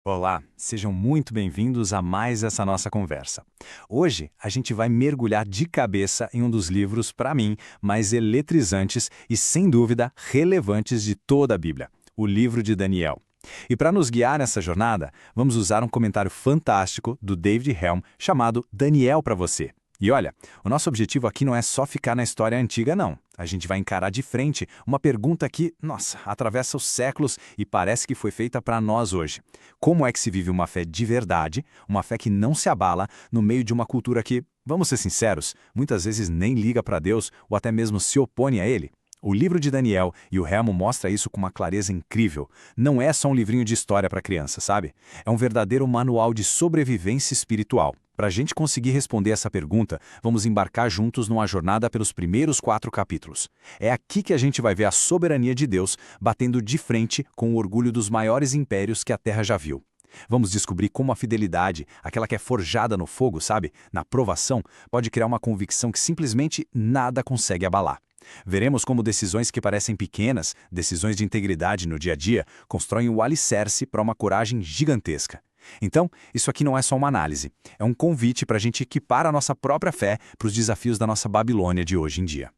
Olá, sejam muito bem-vindos a mais essa nossa conversa. Hoje a gente vai mergulhar de cabeça em um dos livros, para mim, mais eletrizantes e, sem dúvida, relevantes de toda a Bíblia, o livro de Daniel. E para nos guiar nessa jornada, vamos usar um comentário fantástico do David Helm chamado Daniel para você. E olha, o nosso objetivo aqui não é só ficar na história antiga, não. A gente vai encarar de frente uma pergunta que, nossa, atravessa os séculos e parece que foi feita para nós hoje. Como é que se vive uma fé de verdade, uma fé que não se abala, no meio de uma cultura que, vamos ser sinceros, muitas vezes nem liga para Deus ou até mesmo se opõe a Ele? O livro de Daniel e o Helmo mostra isso com uma clareza incrível. Não é só um livrinho de história para criança, sabe? É um verdadeiro manual de sobrevivência espiritual. Para a gente conseguir responder essa pergunta, vamos embarcar juntos numa jornada pelos primeiros 4 capítulos. É aqui que a gente vai ver a soberania de Deus batendo de frente com o orgulho dos maiores impérios que a Terra já viu. Vamos descobrir como a fidelidade, aquela que é forjada no fogo, sabe? Na provação, pode criar uma convicção que simplesmente nada consegue abalar. Veremos como decisões que parecem pequenas, decisões de integridade no dia a dia, constroem o alicerce para uma coragem gigantesca. Então, isso aqui não é só uma análise, é um convite para a gente equipar a nossa própria fé para os desafios da nossa Babilônia de hoje em dia.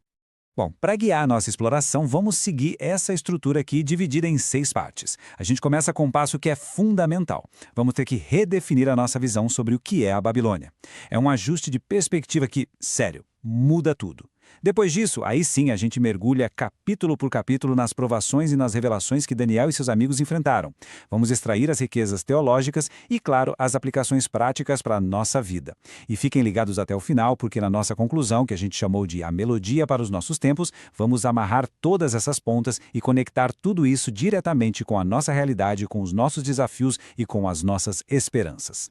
Bom, para guiar a nossa exploração, vamos seguir essa estrutura aqui dividida em 6 partes. A gente começa com um passo que é fundamental. Vamos ter que redefinir a nossa visão sobre o que é a Babilônia. É um ajuste de perspectiva que, sério, muda tudo. Depois disso, aí sim a gente mergulha capítulo por capítulo nas provações e nas revelações que Daniel e seus amigos enfrentaram. Vamos extrair as riquezas teológicas e, claro, as aplicações práticas para a nossa vida. E fiquem ligados até o final, porque na nossa conclusão, que a gente chamou de A Melodia para os Nossos Tempos, vamos amarrar todas essas pontas e conectar tudo isso diretamente com a nossa realidade, com os nossos desafios e com as nossas esperanças.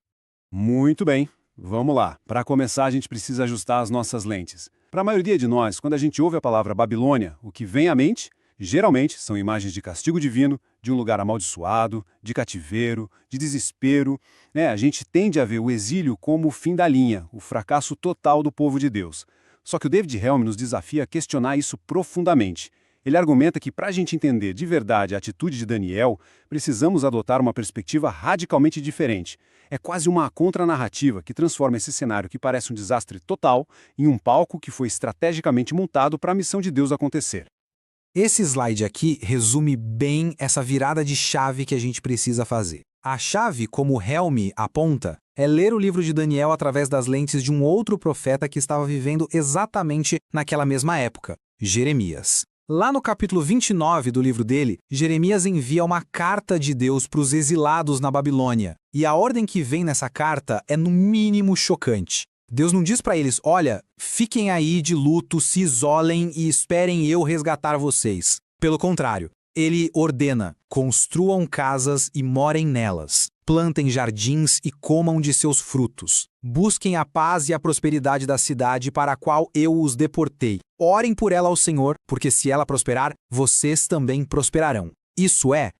Muito bem, vamos lá. Para começar, a gente precisa ajustar as nossas lentes. Para a maioria de nós, quando a gente ouve a palavra Babilônia, o que vem à mente, geralmente, são imagens de castigo divino, de um lugar amaldiçoado, de cativeiro, de desespero. A gente tende a ver o exílio como o fim da linha, o fracasso total do povo de Deus. Só que o David Helm nos desafia a questionar isso profundamente. Ele argumenta que, para a gente entender de verdade a atitude de Daniel, precisamos adotar uma perspectiva radicalmente diferente. É quase uma contranarrativa que transforma esse cenário que parece um desastre total em um palco que foi estrategicamente montado para a missão de Deus acontecer. Esse slide aqui resume bem essa virada de chave que a gente precisa fazer. A chave, como Helm aponta, é ler o livro de Daniel através das lentes de um outro profeta que estava vivendo exatamente naquela mesma época, Jeremias. Lá no capítulo 29 do livro dele, Jeremias envia uma carta de Deus para os exilados na Babilônia. E a ordem que vem nessa carta é no mínimo chocante. Deus não diz para eles, olha, fiquem aí de luto, se isolem e esperem eu resgatar vocês. Pelo contrário, ele ordena, construam casas e morem nelas. Plantem jardins e comam de seus frutos. Busquem a paz e a prosperidade da cidade para a qual eu os deportei. Orem por ela ao Senhor, porque se ela prosperar, vocês também prosperarão. Isso é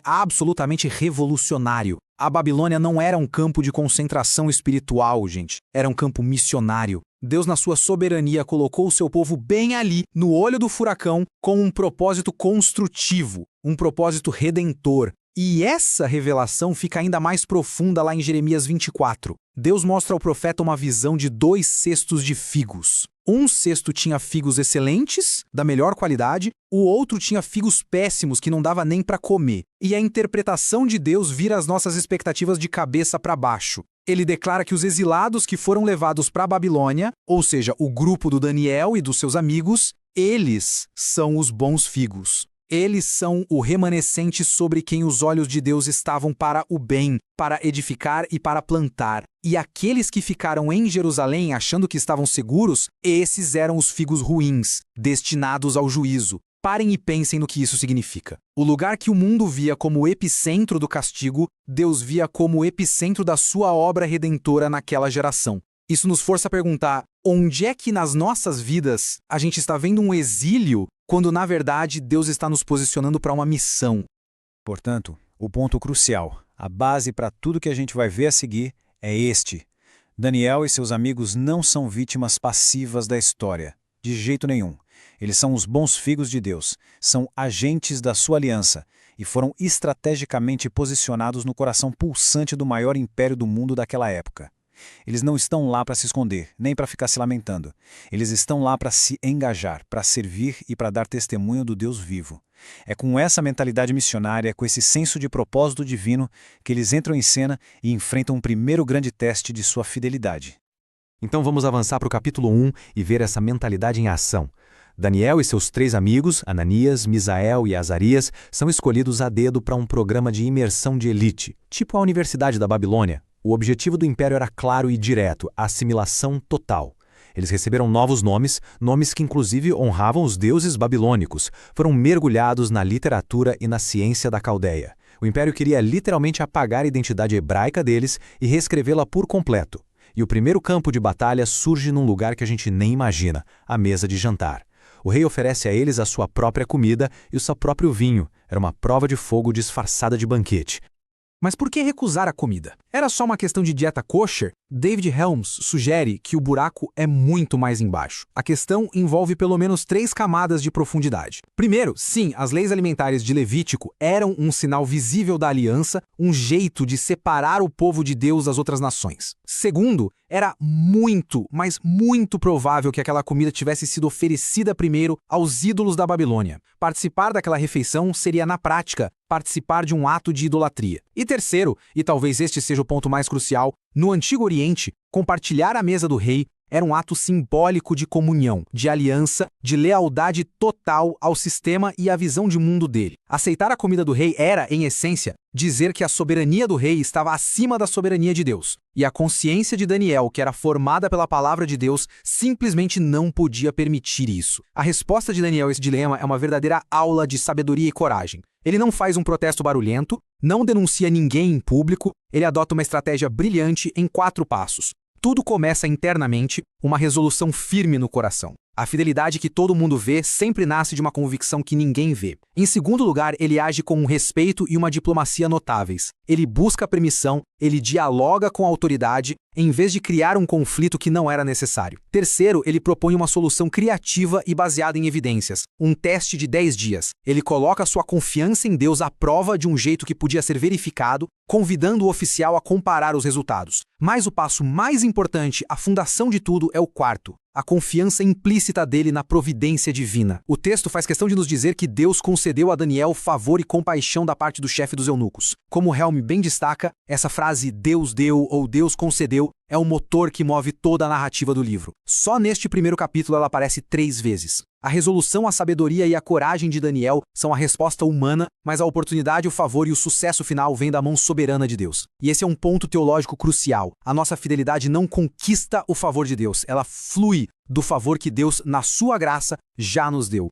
absolutamente revolucionário. A Babilônia não era um campo de concentração espiritual, gente. Era um campo missionário. Deus, na sua soberania, colocou o seu povo bem ali, no olho do furacão, com um propósito construtivo, um propósito redentor. E essa revelação fica ainda mais profunda lá em Jeremias 24. Deus mostra ao profeta uma visão de 2 cestos de figos. Um cesto tinha figos excelentes, da melhor qualidade, o outro tinha figos péssimos que não dava nem para comer. E a interpretação de Deus vira as nossas expectativas de cabeça para baixo. Ele declara que os exilados que foram levados para a Babilônia, ou seja, o grupo do Daniel e dos seus amigos, eles são os bons figos. Eles são o remanescente sobre quem os olhos de Deus estavam para o bem, para edificar e para plantar. E aqueles que ficaram em Jerusalém achando que estavam seguros, esses eram os figos ruins, destinados ao juízo. Parem e pensem no que isso significa. O lugar que o mundo via como o epicentro do castigo, Deus via como o epicentro da sua obra redentora naquela geração. Isso nos força a perguntar, onde é que nas nossas vidas a gente está vendo um exílio, quando na verdade Deus está nos posicionando para uma missão? Portanto, o ponto crucial, a base para tudo que a gente vai ver a seguir, é este. Daniel e seus amigos não são vítimas passivas da história, de jeito nenhum. Eles são os bons figos de Deus, são agentes da sua aliança. e foram estrategicamente posicionados no coração pulsante do maior império do mundo daquela época. Eles não estão lá para se esconder, nem para ficar se lamentando. Eles estão lá para se engajar, para servir e para dar testemunho do Deus vivo. É com essa mentalidade missionária, com esse senso de propósito divino, que eles entram em cena e enfrentam o primeiro grande teste de sua fidelidade. Então vamos avançar para o capítulo 1 e ver essa mentalidade em ação. Daniel e seus 3 amigos, Ananias, Misael e Azarias, são escolhidos a dedo para um programa de imersão de elite, tipo a Universidade da Babilônia. O objetivo do império era claro e direto, a assimilação total. Eles receberam novos nomes, nomes que inclusive honravam os deuses babilônicos, foram mergulhados na literatura e na ciência da Caldeia. O império queria literalmente apagar a identidade hebraica deles e reescrevê-la por completo. E o primeiro campo de batalha surge num lugar que a gente nem imagina, a mesa de jantar. O rei oferece a eles a sua própria comida e o seu próprio vinho. Era uma prova de fogo disfarçada de banquete. Mas por que recusar a comida? Era só uma questão de dieta kosher? David Helms sugere que o buraco é muito mais embaixo. A questão envolve pelo menos 3 camadas de profundidade. Primeiro, sim, as leis alimentares de Levítico eram um sinal visível da aliança, um jeito de separar o povo de Deus das outras nações. Segundo, era muito, mas muito provável que aquela comida tivesse sido oferecida primeiro aos ídolos da Babilônia. Participar daquela refeição seria, na prática, participar de um ato de idolatria. E terceiro, e talvez este seja o ponto mais crucial, no Antigo Oriente, compartilhar a mesa do rei era um ato simbólico de comunhão, de aliança, de lealdade total ao sistema e à visão de mundo dele. Aceitar a comida do rei era, em essência, dizer que a soberania do rei estava acima da soberania de Deus. E a consciência de Daniel, que era formada pela palavra de Deus, simplesmente não podia permitir isso. A resposta de Daniel a esse dilema é uma verdadeira aula de sabedoria e coragem. Ele não faz um protesto barulhento, não denuncia ninguém em público, ele adota uma estratégia brilhante em 4 passos. Tudo começa internamente, uma resolução firme no coração. A fidelidade que todo mundo vê sempre nasce de uma convicção que ninguém vê. Em segundo lugar, ele age com um respeito e uma diplomacia notáveis. Ele busca permissão, ele dialoga com a autoridade, em vez de criar um conflito que não era necessário. Terceiro, ele propõe uma solução criativa e baseada em evidências. Um teste de 10 dias. Ele coloca sua confiança em Deus à prova de um jeito que podia ser verificado, convidando o oficial a comparar os resultados. Mas o passo mais importante, a fundação de tudo, é o quarto. A confiança implícita dele na providência divina. O texto faz questão de nos dizer que Deus concedeu a Daniel favor e compaixão da parte do chefe dos eunucos. Como Helm bem destaca, essa frase Deus deu ou Deus concedeu é o motor que move toda a narrativa do livro. Só neste primeiro capítulo ela aparece 3 vezes. A resolução, a sabedoria e a coragem de Daniel são a resposta humana, mas a oportunidade, o favor e o sucesso final vêm da mão soberana de Deus. E esse é um ponto teológico crucial. A nossa fidelidade não conquista o favor de Deus, ela flui do favor que Deus, na sua graça, já nos deu.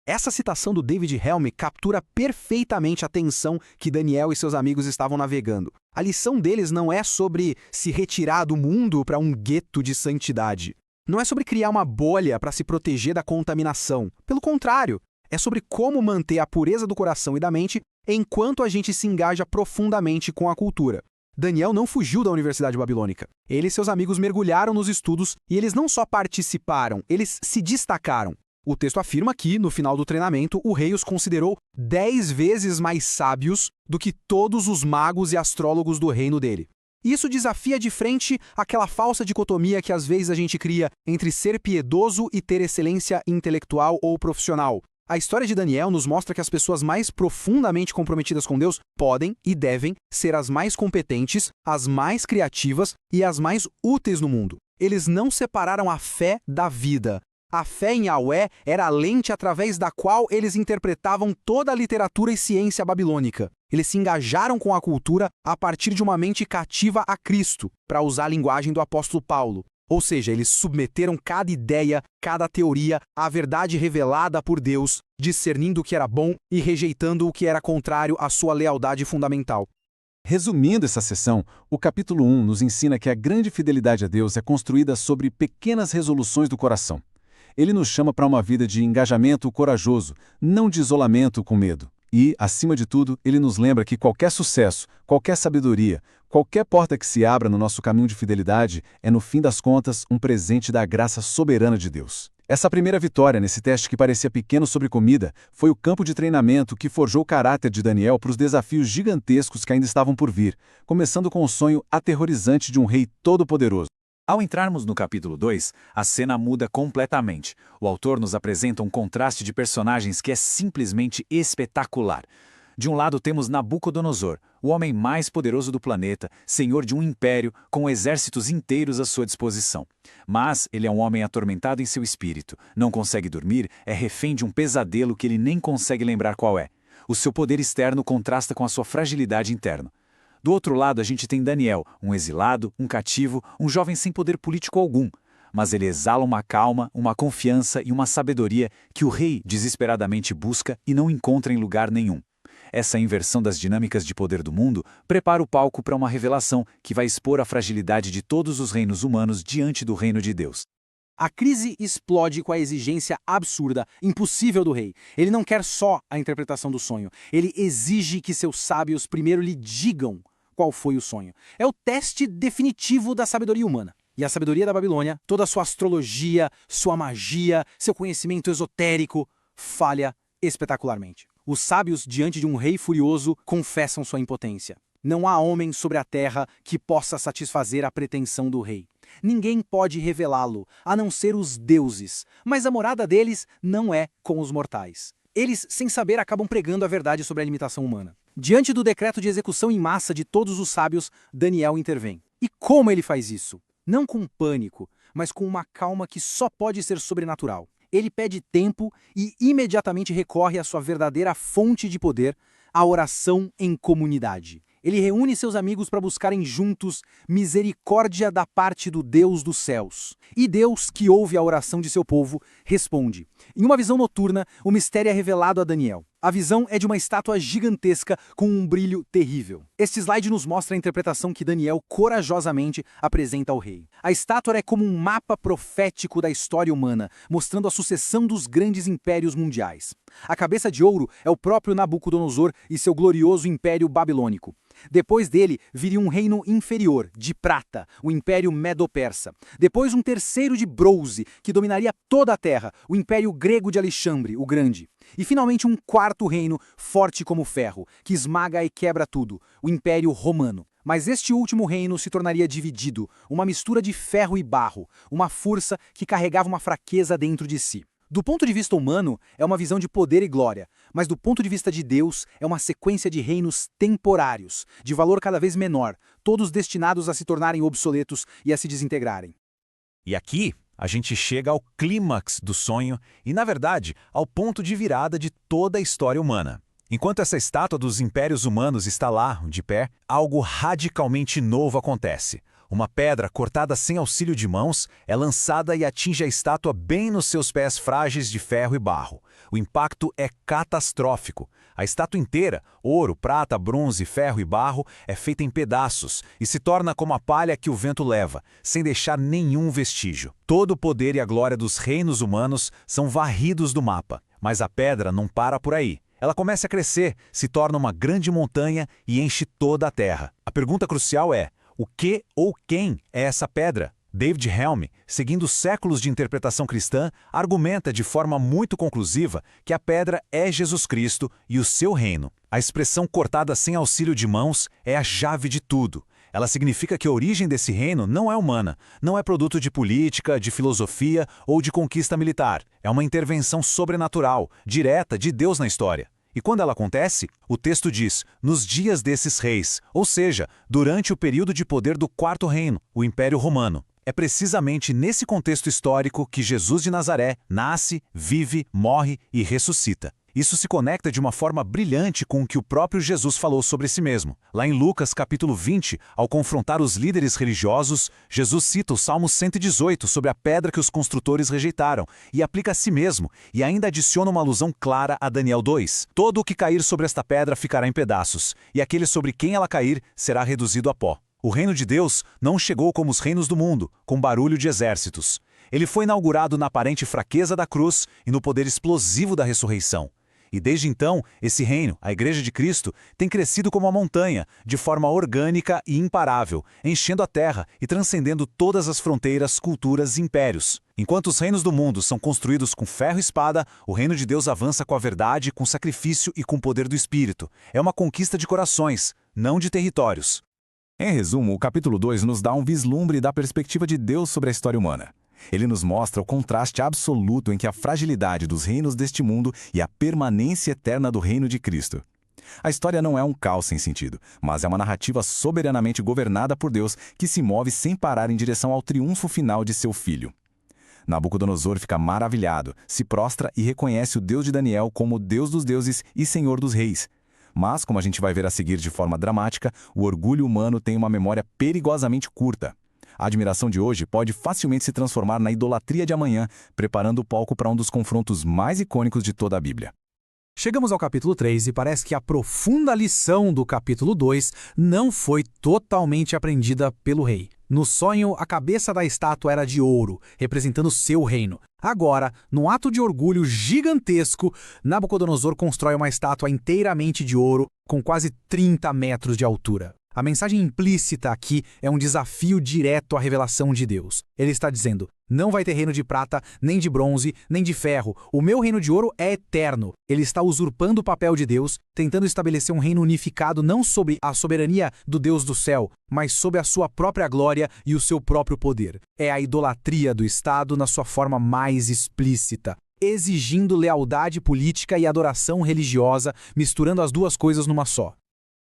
Essa citação do David Helm captura perfeitamente a tensão que Daniel e seus amigos estavam navegando. A lição deles não é sobre se retirar do mundo para um gueto de santidade. Não é sobre criar uma bolha para se proteger da contaminação. Pelo contrário, é sobre como manter a pureza do coração e da mente enquanto a gente se engaja profundamente com a cultura. Daniel não fugiu da Universidade Babilônica. Ele e seus amigos mergulharam nos estudos e eles não só participaram, eles se destacaram. O texto afirma que, no final do treinamento, o rei os considerou 10 vezes mais sábios do que todos os magos e astrólogos do reino dele. Isso desafia de frente aquela falsa dicotomia que às vezes a gente cria entre ser piedoso e ter excelência intelectual ou profissional. A história de Daniel nos mostra que as pessoas mais profundamente comprometidas com Deus podem e devem ser as mais competentes, as mais criativas e as mais úteis no mundo. Eles não separaram a fé da vida. A fé em Yahweh era a lente através da qual eles interpretavam toda a literatura e ciência babilônica. Eles se engajaram com a cultura a partir de uma mente cativa a Cristo, para usar a linguagem do apóstolo Paulo. Ou seja, eles submeteram cada ideia, cada teoria à verdade revelada por Deus, discernindo o que era bom e rejeitando o que era contrário à sua lealdade fundamental. Resumindo essa sessão, o capítulo 1 nos ensina que a grande fidelidade a Deus é construída sobre pequenas resoluções do coração. Ele nos chama para uma vida de engajamento corajoso, não de isolamento com medo. E, acima de tudo, ele nos lembra que qualquer sucesso, qualquer sabedoria, qualquer porta que se abra no nosso caminho de fidelidade é, no fim das contas, um presente da graça soberana de Deus. Essa primeira vitória nesse teste que parecia pequeno sobre comida foi o campo de treinamento que forjou o caráter de Daniel para os desafios gigantescos que ainda estavam por vir, começando com o sonho aterrorizante de um rei todo-poderoso. Ao entrarmos no capítulo 2, a cena muda completamente. O autor nos apresenta um contraste de personagens que é simplesmente espetacular. De um lado temos Nabucodonosor, o homem mais poderoso do planeta, senhor de um império, com exércitos inteiros à sua disposição. Mas ele é um homem atormentado em seu espírito, não consegue dormir, é refém de um pesadelo que ele nem consegue lembrar qual é. O seu poder externo contrasta com a sua fragilidade interna. Do outro lado, a gente tem Daniel, um exilado, um cativo, um jovem sem poder político algum. Mas ele exala uma calma, uma confiança e uma sabedoria que o rei desesperadamente busca e não encontra em lugar nenhum. Essa inversão das dinâmicas de poder do mundo prepara o palco para uma revelação que vai expor a fragilidade de todos os reinos humanos diante do reino de Deus. A crise explode com a exigência absurda, impossível do rei. Ele não quer só a interpretação do sonho, ele exige que seus sábios primeiro lhe digam qual foi o sonho. É o teste definitivo da sabedoria humana. E a sabedoria da Babilônia, toda a sua astrologia, sua magia, seu conhecimento esotérico, falha espetacularmente. Os sábios, diante de um rei furioso, confessam sua impotência. Não há homem sobre a terra que possa satisfazer a pretensão do rei. Ninguém pode revelá-lo, a não ser os deuses, mas a morada deles não é com os mortais. Eles, sem saber, acabam pregando a verdade sobre a limitação humana. Diante do decreto de execução em massa de todos os sábios, Daniel intervém. E como ele faz isso? Não com pânico, mas com uma calma que só pode ser sobrenatural. Ele pede tempo e imediatamente recorre à sua verdadeira fonte de poder, a oração em comunidade. Ele reúne seus amigos para buscarem juntos misericórdia da parte do Deus dos céus. E Deus, que ouve a oração de seu povo, responde. Em uma visão noturna, o mistério é revelado a Daniel. A visão é de uma estátua gigantesca com um brilho terrível. Este slide nos mostra a interpretação que Daniel corajosamente apresenta ao rei. A estátua é como um mapa profético da história humana, mostrando a sucessão dos grandes impérios mundiais. A cabeça de ouro é o próprio Nabucodonosor e seu glorioso império babilônico. Depois dele, viria um reino inferior, de prata, o Império Medo-Persa. Depois um terceiro de bronze, que dominaria toda a terra, o Império Grego de Alexandre, o Grande. E finalmente um quarto reino, forte como ferro, que esmaga e quebra tudo, o Império Romano. Mas este último reino se tornaria dividido, uma mistura de ferro e barro, uma força que carregava uma fraqueza dentro de si. Do ponto de vista humano, é uma visão de poder e glória, mas do ponto de vista de Deus, é uma sequência de reinos temporários, de valor cada vez menor, todos destinados a se tornarem obsoletos e a se desintegrarem. E aqui, a gente chega ao clímax do sonho e, na verdade, ao ponto de virada de toda a história humana. Enquanto essa estátua dos impérios humanos está lá, de pé, algo radicalmente novo acontece. Uma pedra cortada sem auxílio de mãos é lançada e atinge a estátua bem nos seus pés frágeis de ferro e barro. O impacto é catastrófico. A estátua inteira, ouro, prata, bronze, ferro e barro, é feita em pedaços e se torna como a palha que o vento leva, sem deixar nenhum vestígio. Todo o poder e a glória dos reinos humanos são varridos do mapa. Mas a pedra não para por aí. Ela começa a crescer, se torna uma grande montanha e enche toda a terra. A pergunta crucial é: o que ou quem é essa pedra? David Helm, seguindo séculos de interpretação cristã, argumenta de forma muito conclusiva que a pedra é Jesus Cristo e o seu reino. A expressão cortada sem auxílio de mãos é a chave de tudo. Ela significa que a origem desse reino não é humana, não é produto de política, de filosofia ou de conquista militar. É uma intervenção sobrenatural, direta de Deus na história. E quando ela acontece, o texto diz, nos dias desses reis, ou seja, durante o período de poder do Quarto Reino, o Império Romano. É precisamente nesse contexto histórico que Jesus de Nazaré nasce, vive, morre e ressuscita. Isso se conecta de uma forma brilhante com o que o próprio Jesus falou sobre si mesmo. Lá em Lucas capítulo 20, ao confrontar os líderes religiosos, Jesus cita o Salmo 118 sobre a pedra que os construtores rejeitaram e aplica a si mesmo, e ainda adiciona uma alusão clara a Daniel 2. Todo o que cair sobre esta pedra ficará em pedaços, e aquele sobre quem ela cair será reduzido a pó. O reino de Deus não chegou como os reinos do mundo, com barulho de exércitos. Ele foi inaugurado na aparente fraqueza da cruz e no poder explosivo da ressurreição. E desde então, esse reino, a Igreja de Cristo, tem crescido como uma montanha, de forma orgânica e imparável, enchendo a terra e transcendendo todas as fronteiras, culturas e impérios. Enquanto os reinos do mundo são construídos com ferro e espada, o reino de Deus avança com a verdade, com sacrifício e com o poder do Espírito. É uma conquista de corações, não de territórios. Em resumo, o capítulo 2 nos dá um vislumbre da perspectiva de Deus sobre a história humana. Ele nos mostra o contraste absoluto entre a fragilidade dos reinos deste mundo e a permanência eterna do reino de Cristo. A história não é um caos sem sentido, mas é uma narrativa soberanamente governada por Deus que se move sem parar em direção ao triunfo final de seu filho. Nabucodonosor fica maravilhado, se prostra e reconhece o Deus de Daniel como Deus dos deuses e Senhor dos reis. Mas, como a gente vai ver a seguir de forma dramática, o orgulho humano tem uma memória perigosamente curta. A admiração de hoje pode facilmente se transformar na idolatria de amanhã, preparando o palco para um dos confrontos mais icônicos de toda a Bíblia. Chegamos ao capítulo 3 e parece que a profunda lição do capítulo 2 não foi totalmente aprendida pelo rei. No sonho, a cabeça da estátua era de ouro, representando seu reino. Agora, num ato de orgulho gigantesco, Nabucodonosor constrói uma estátua inteiramente de ouro, com quase 30 metros de altura. A mensagem implícita aqui é um desafio direto à revelação de Deus. Ele está dizendo, não vai ter reino de prata, nem de bronze, nem de ferro. O meu reino de ouro é eterno. Ele está usurpando o papel de Deus, tentando estabelecer um reino unificado não sob a soberania do Deus do céu, mas sob a sua própria glória e o seu próprio poder. É a idolatria do Estado na sua forma mais explícita, exigindo lealdade política e adoração religiosa, misturando as duas coisas numa só.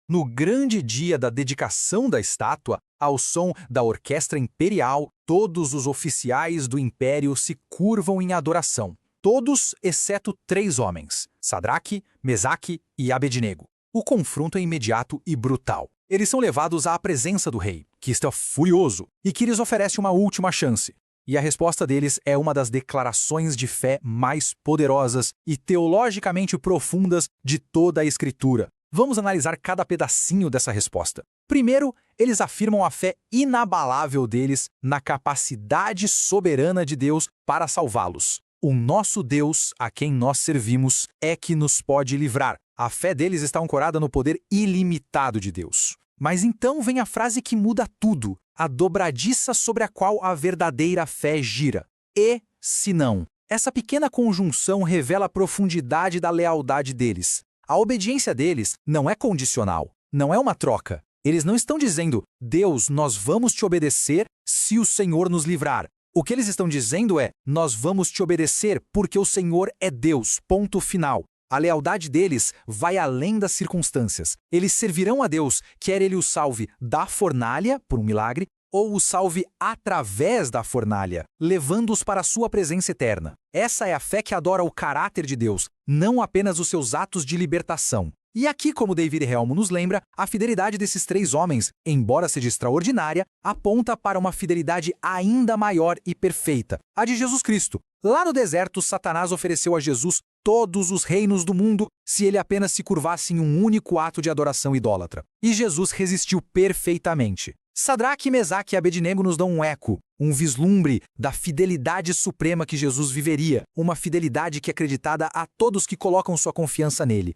No grande dia da dedicação da estátua, ao som da orquestra imperial, todos os oficiais do império se curvam em adoração. Todos exceto 3 homens, Sadraque, Mesaque e Abednego. O confronto é imediato e brutal. Eles são levados à presença do rei, que está furioso e que lhes oferece uma última chance. E a resposta deles é uma das declarações de fé mais poderosas e teologicamente profundas de toda a Escritura. Vamos analisar cada pedacinho dessa resposta. Primeiro, eles afirmam a fé inabalável deles na capacidade soberana de Deus para salvá-los. O nosso Deus, a quem nós servimos, é que nos pode livrar. A fé deles está ancorada no poder ilimitado de Deus. Mas então vem a frase que muda tudo, a dobradiça sobre a qual a verdadeira fé gira. E se não? Essa pequena conjunção revela a profundidade da lealdade deles. A obediência deles não é condicional, não é uma troca. Eles não estão dizendo, Deus, nós vamos te obedecer se o Senhor nos livrar. O que eles estão dizendo é, nós vamos te obedecer porque o Senhor é Deus, ponto final. A lealdade deles vai além das circunstâncias. Eles servirão a Deus, quer Ele o salve da fornalha, por um milagre, ou o salve através da fornalha, levando-os para a sua presença eterna. Essa é a fé que adora o caráter de Deus, não apenas os seus atos de libertação. E aqui, como David Helm nos lembra, a fidelidade desses 3 homens, embora seja extraordinária, aponta para uma fidelidade ainda maior e perfeita, a de Jesus Cristo. Lá no deserto, Satanás ofereceu a Jesus todos os reinos do mundo se ele apenas se curvasse em um único ato de adoração idólatra. E Jesus resistiu perfeitamente. Sadraque, Mesaque e Abednego nos dão um eco, um vislumbre da fidelidade suprema que Jesus viveria, uma fidelidade que é acreditada a todos que colocam sua confiança nele.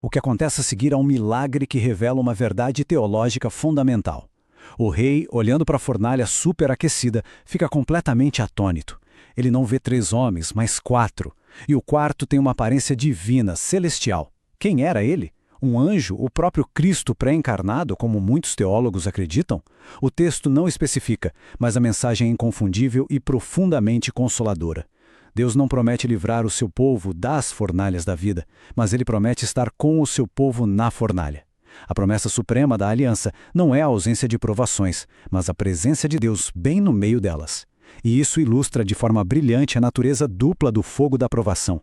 O que acontece a seguir é um milagre que revela uma verdade teológica fundamental. O rei, olhando para a fornalha superaquecida, fica completamente atônito. Ele não vê 3 homens, mas 4. E o quarto tem uma aparência divina, celestial. Quem era ele? Um anjo, o próprio Cristo pré-encarnado, como muitos teólogos acreditam? O texto não especifica, mas a mensagem é inconfundível e profundamente consoladora. Deus não promete livrar o seu povo das fornalhas da vida, mas Ele promete estar com o seu povo na fornalha. A promessa suprema da aliança não é a ausência de provações, mas a presença de Deus bem no meio delas. E isso ilustra de forma brilhante a natureza dupla do fogo da provação.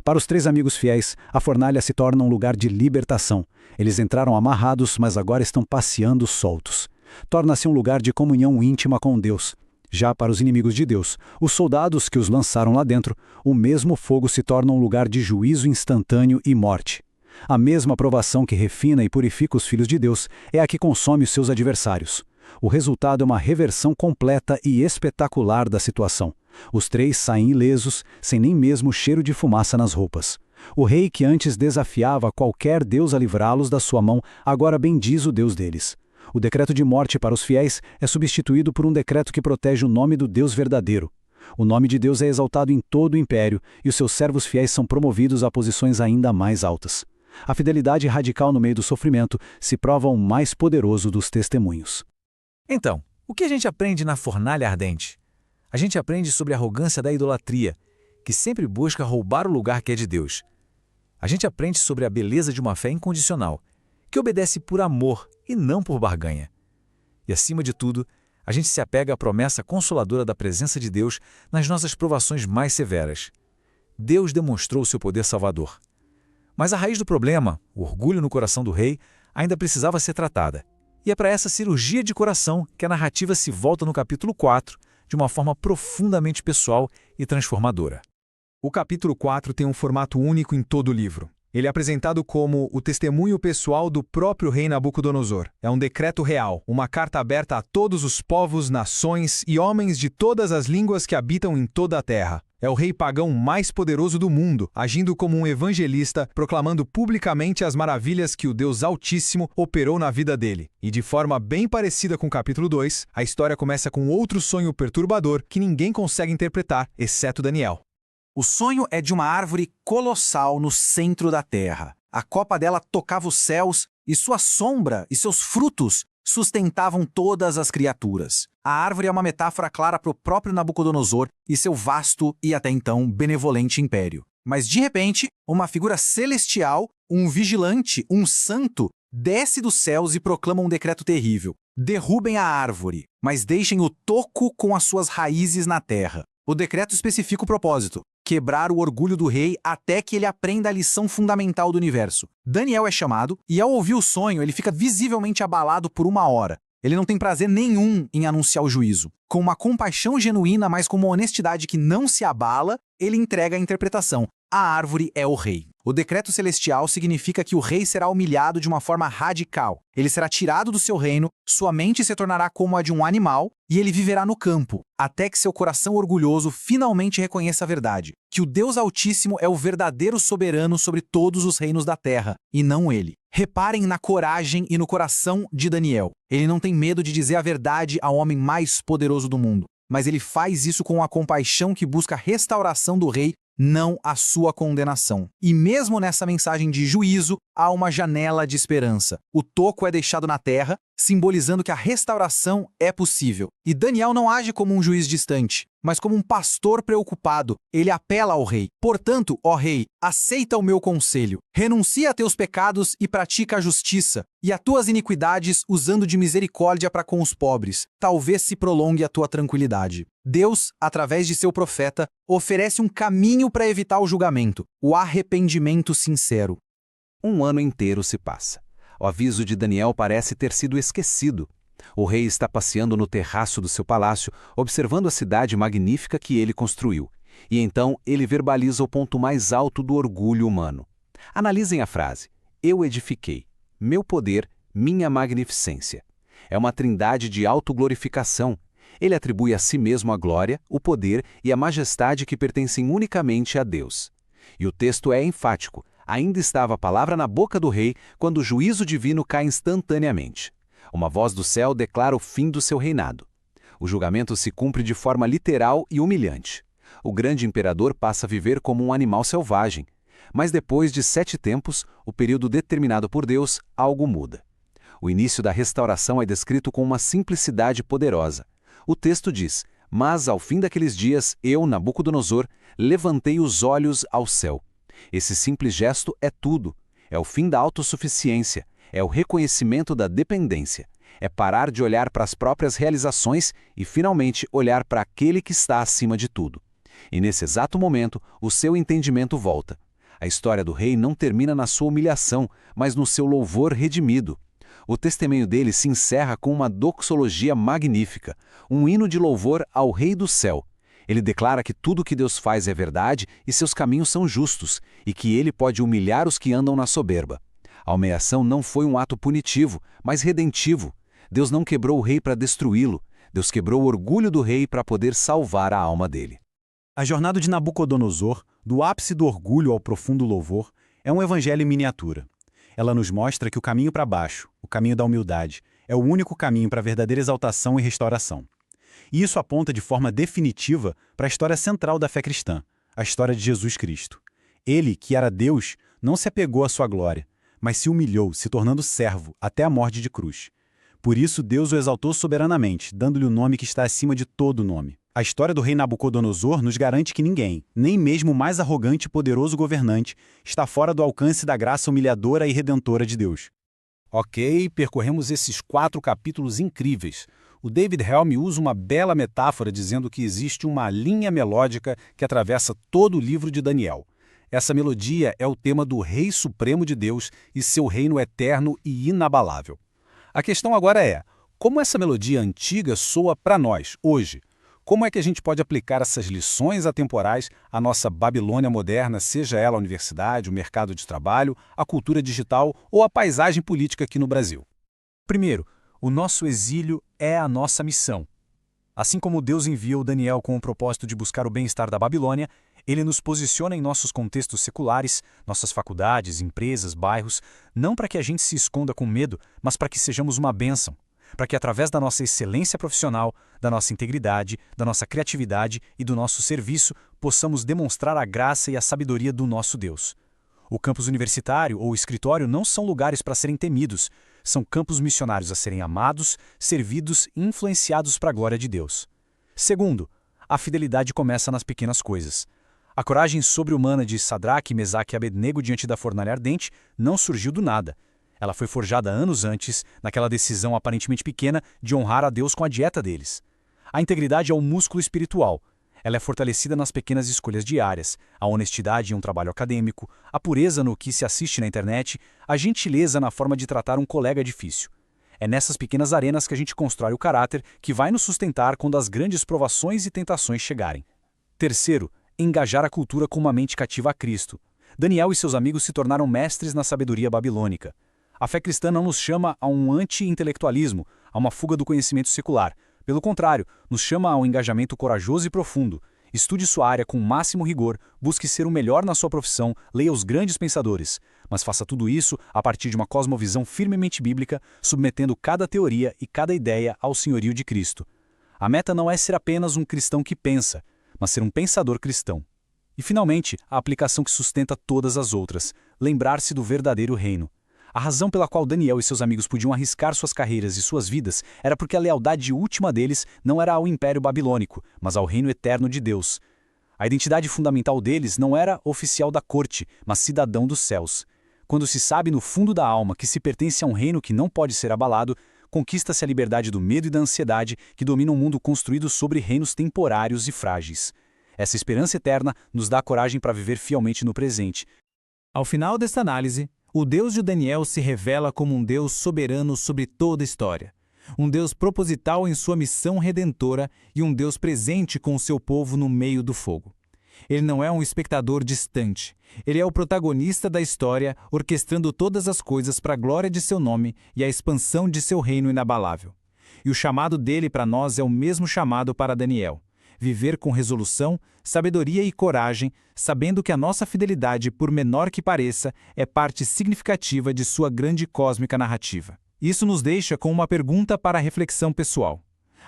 Para os 3 amigos fiéis, a fornalha se torna um lugar de libertação. Eles entraram amarrados, mas agora estão passeando soltos. Torna-se um lugar de comunhão íntima com Deus. Já para os inimigos de Deus, os soldados que os lançaram lá dentro, o mesmo fogo se torna um lugar de juízo instantâneo e morte. A mesma provação que refina e purifica os filhos de Deus é a que consome os seus adversários. O resultado é uma reversão completa e espetacular da situação. Os 3 saem ilesos, sem nem mesmo cheiro de fumaça nas roupas. O rei que antes desafiava qualquer deus a livrá-los da sua mão, agora bendiz o Deus deles. O decreto de morte para os fiéis é substituído por um decreto que protege o nome do Deus verdadeiro. O nome de Deus é exaltado em todo o império e os seus servos fiéis são promovidos a posições ainda mais altas. A fidelidade radical no meio do sofrimento se prova o mais poderoso dos testemunhos. Então, o que a gente aprende na fornalha ardente? A gente aprende sobre a arrogância da idolatria, que sempre busca roubar o lugar que é de Deus. A gente aprende sobre a beleza de uma fé incondicional, que obedece por amor e não por barganha. E, acima de tudo, a gente se apega à promessa consoladora da presença de Deus nas nossas provações mais severas. Deus demonstrou o seu poder salvador. Mas a raiz do problema, o orgulho no coração do rei, ainda precisava ser tratada. E é para essa cirurgia de coração que a narrativa se volta no capítulo 4, de uma forma profundamente pessoal e transformadora. O capítulo 4 tem um formato único em todo o livro. Ele é apresentado como o testemunho pessoal do próprio rei Nabucodonosor. É um decreto real, uma carta aberta a todos os povos, nações e homens de todas as línguas que habitam em toda a terra. É o rei pagão mais poderoso do mundo, agindo como um evangelista, proclamando publicamente as maravilhas que o Deus Altíssimo operou na vida dele. E de forma bem parecida com o capítulo 2, a história começa com outro sonho perturbador que ninguém consegue interpretar, exceto Daniel. O sonho é de uma árvore colossal no centro da terra. A copa dela tocava os céus e sua sombra e seus frutos sustentavam todas as criaturas. A árvore é uma metáfora clara para o próprio Nabucodonosor e seu vasto e até então benevolente império. Mas de repente, uma figura celestial, um vigilante, um santo, desce dos céus e proclama um decreto terrível. Derrubem a árvore, mas deixem o toco com as suas raízes na terra. O decreto especifica o propósito: quebrar o orgulho do rei até que ele aprenda a lição fundamental do universo. Daniel é chamado e, ao ouvir o sonho, ele fica visivelmente abalado por 1 hora. Ele não tem prazer nenhum em anunciar o juízo. Com uma compaixão genuína, mas com uma honestidade que não se abala, ele entrega a interpretação: a árvore é o rei. O decreto celestial significa que o rei será humilhado de uma forma radical. Ele será tirado do seu reino, sua mente se tornará como a de um animal e ele viverá no campo, até que seu coração orgulhoso finalmente reconheça a verdade, que o Deus Altíssimo é o verdadeiro soberano sobre todos os reinos da terra, e não ele. Reparem na coragem e no coração de Daniel. Ele não tem medo de dizer a verdade ao homem mais poderoso do mundo, mas ele faz isso com a compaixão que busca a restauração do rei, não a sua condenação. E mesmo nessa mensagem de juízo, há uma janela de esperança. O toco é deixado na terra, simbolizando que a restauração é possível. E Daniel não age como um juiz distante, mas como um pastor preocupado. Ele apela ao rei: portanto, ó rei, aceita o meu conselho. Renuncia a teus pecados e pratica a justiça, e a tuas iniquidades usando de misericórdia para com os pobres. Talvez se prolongue a tua tranquilidade. Deus, através de seu profeta, oferece um caminho para evitar o julgamento: o arrependimento sincero. 1 ano inteiro se passa. O aviso de Daniel parece ter sido esquecido. O rei está passeando no terraço do seu palácio, observando a cidade magnífica que ele construiu. E então ele verbaliza o ponto mais alto do orgulho humano. Analisem a frase: eu edifiquei, meu poder, minha magnificência. É uma trindade de autoglorificação. Ele atribui a si mesmo a glória, o poder e a majestade que pertencem unicamente a Deus. E o texto é enfático: ainda estava a palavra na boca do rei quando o juízo divino cai instantaneamente. Uma voz do céu declara o fim do seu reinado. O julgamento se cumpre de forma literal e humilhante. O grande imperador passa a viver como um animal selvagem. Mas depois de 7 tempos, o período determinado por Deus, algo muda. O início da restauração é descrito com uma simplicidade poderosa. O texto diz: mas ao fim daqueles dias, eu, Nabucodonosor, levantei os olhos ao céu. Esse simples gesto é tudo. É o fim da autossuficiência. É o reconhecimento da dependência. É parar de olhar para as próprias realizações e, finalmente, olhar para aquele que está acima de tudo. E, nesse exato momento, o seu entendimento volta. A história do rei não termina na sua humilhação, mas no seu louvor redimido. O testemunho dele se encerra com uma doxologia magnífica, um hino de louvor ao Rei do Céu. Ele declara que tudo o que Deus faz é verdade e seus caminhos são justos, e que ele pode humilhar os que andam na soberba. A humilhação não foi um ato punitivo, mas redentivo. Deus não quebrou o rei para destruí-lo. Deus quebrou o orgulho do rei para poder salvar a alma dele. A jornada de Nabucodonosor, do ápice do orgulho ao profundo louvor, é um evangelho em miniatura. Ela nos mostra que o caminho para baixo, o caminho da humildade, é o único caminho para a verdadeira exaltação e restauração. E isso aponta de forma definitiva para a história central da fé cristã, a história de Jesus Cristo. Ele, que era Deus, não se apegou à sua glória, mas se humilhou, se tornando servo, até a morte de cruz. Por isso, Deus o exaltou soberanamente, dando-lhe o nome que está acima de todo nome. A história do rei Nabucodonosor nos garante que ninguém, nem mesmo o mais arrogante e poderoso governante, está fora do alcance da graça humilhadora e redentora de Deus. Ok, percorremos esses 4 capítulos incríveis. O David Helm usa uma bela metáfora dizendo que existe uma linha melódica que atravessa todo o livro de Daniel. Essa melodia é o tema do Rei Supremo de Deus e seu reino eterno e inabalável. A questão agora é, como essa melodia antiga soa para nós, hoje? Como é que a gente pode aplicar essas lições atemporais à nossa Babilônia moderna, seja ela a universidade, o mercado de trabalho, a cultura digital ou a paisagem política aqui no Brasil? Primeiro, o nosso exílio é a nossa missão. Assim como Deus enviou Daniel com o propósito de buscar o bem-estar da Babilônia, ele nos posiciona em nossos contextos seculares, nossas faculdades, empresas, bairros, não para que a gente se esconda com medo, mas para que sejamos uma bênção. Para que através da nossa excelência profissional, da nossa integridade, da nossa criatividade e do nosso serviço, possamos demonstrar a graça e a sabedoria do nosso Deus. O campus universitário ou escritório não são lugares para serem temidos, são campos missionários a serem amados, servidos e influenciados para a glória de Deus. Segundo, a fidelidade começa nas pequenas coisas. A coragem sobre-humana de Sadraque, Mesaque e Abednego diante da fornalha ardente não surgiu do nada. Ela foi forjada anos antes, naquela decisão aparentemente pequena de honrar a Deus com a dieta deles. A integridade é o músculo espiritual. Ela é fortalecida nas pequenas escolhas diárias, a honestidade em um trabalho acadêmico, a pureza no que se assiste na internet, a gentileza na forma de tratar um colega difícil. É nessas pequenas arenas que a gente constrói o caráter que vai nos sustentar quando as grandes provações e tentações chegarem. Terceiro, engajar a cultura com uma mente cativa a Cristo. Daniel e seus amigos se tornaram mestres na sabedoria babilônica. A fé cristã não nos chama a um anti-intelectualismo, a uma fuga do conhecimento secular. Pelo contrário, nos chama a um engajamento corajoso e profundo. Estude sua área com o máximo rigor, busque ser o melhor na sua profissão, leia os grandes pensadores. Mas faça tudo isso a partir de uma cosmovisão firmemente bíblica, submetendo cada teoria e cada ideia ao senhorio de Cristo. A meta não é ser apenas um cristão que pensa, mas ser um pensador cristão. E, finalmente, a aplicação que sustenta todas as outras, lembrar-se do verdadeiro reino. A razão pela qual Daniel e seus amigos podiam arriscar suas carreiras e suas vidas era porque a lealdade última deles não era ao Império Babilônico, mas ao reino eterno de Deus. A identidade fundamental deles não era oficial da corte, mas cidadão dos céus. Quando se sabe no fundo da alma que se pertence a um reino que não pode ser abalado, conquista-se a liberdade do medo e da ansiedade que domina um mundo construído sobre reinos temporários e frágeis. Essa esperança eterna nos dá coragem para viver fielmente no presente. Ao final desta análise, o Deus de Daniel se revela como um Deus soberano sobre toda a história, um Deus proposital em sua missão redentora e um Deus presente com o seu povo no meio do fogo. Ele não é um espectador distante, ele é o protagonista da história, orquestrando todas as coisas para a glória de seu nome e a expansão de seu reino inabalável. E o chamado dele para nós é o mesmo chamado para Daniel. Viver com resolução, sabedoria e coragem, sabendo que a nossa fidelidade, por menor que pareça, é parte significativa de sua grande cósmica narrativa. Isso nos deixa com uma pergunta para a reflexão pessoal.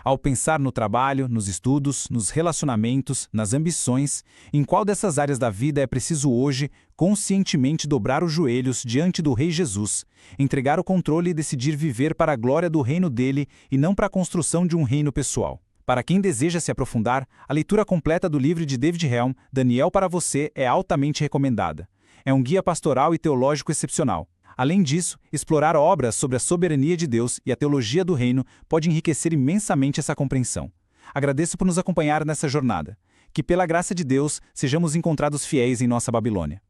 Ao pensar no trabalho, nos estudos, nos relacionamentos, nas ambições, em qual dessas áreas da vida é preciso hoje, conscientemente dobrar os joelhos diante do Rei Jesus, entregar o controle e decidir viver para a glória do reino dele e não para a construção de um reino pessoal? Para quem deseja se aprofundar, a leitura completa do livro de David Helm, Daniel para você, é altamente recomendada. É um guia pastoral e teológico excepcional. Além disso, explorar obras sobre a soberania de Deus e a teologia do reino pode enriquecer imensamente essa compreensão. Agradeço por nos acompanhar nessa jornada. Que pela graça de Deus, sejamos encontrados fiéis em nossa Babilônia.